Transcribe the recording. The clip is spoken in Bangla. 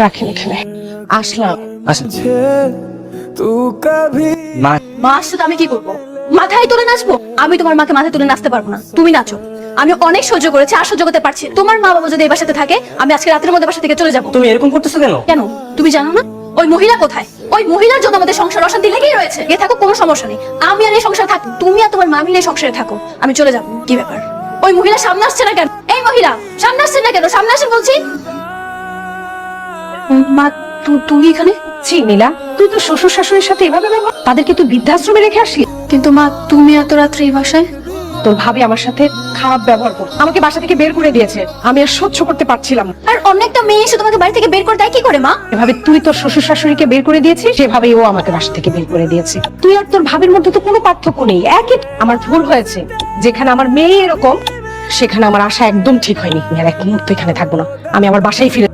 রাখেন এখানে। আসলাম। মা আসছে তো আমি কি করবো? মাথায় তুলে নাচবো? আমি তোমার মাকে মাথায় তুলে নাচতে পারবো না, তুমি নাচো। আমি অনেক সহ্য করেছি, আর সহ্য করতে পারছি। তোমার মা বাবা যদি এই বাসাতে থাকে, আমি আজকে রাতের মধ্যে বাসা থেকে চলে যাবো। তুমি এরকম করতেছো কেন? কেন তুমি জানো না ওই মহিলা কোথায়? ওই মহিলার জন্য আমাদের সংসার অশান্তি লেগেই রয়েছে। এ থাকো, কোনো সমস্যা নেই, আমি আর এই সংসার থাকি। তুমি আর তোমার মা মিলে এই সংসারে থাকো, আমি চলে যাবো। কি ব্যাপার? ওই মহিলা সামনে আসছে না কেন? এই মহিলা সামনে আসছে না কেন? সামনে আসেন বলছি। মা তুমি এখানে? ছি নীলা, তুই তো শ্বশুর শাশুড়ির সাথে এভাবে ব্যবহার? তাদেরকে তুই বৃদ্ধাশ্রমে রেখে আসলি? কিন্তু মা তুমি এত রাত্রে এই বাসায়? তোর ভাবি আমার সাথে খারাপ ব্যবহার করে আমাকে বাসা থেকে বের করে দিয়েছে। আমি আর সহ্য করতে পারছিলাম না। আর অনেকটা মেয়ে এসে তোমাকে বাড়ি থেকে বের করে দেয় কি করে মা? এভাবে তুই তোর শ্বশুর শাশুড়িকে বের করে দিয়েছিস, সেভাবেই ও আমাকে বাসা থেকে বের করে দিয়েছে। তুই আর তোর ভাবির মধ্যে তো কোনো পার্থক্য নেই, একই। আমার ভুল হয়েছে, যেখানে আমার মেয়ে এরকম সেখানে আমার আশা একদম ঠিক হয়নি। আমি আর এক মুহূর্ত এখানে থাকবো না, আমি আমার বাসায় ফিরে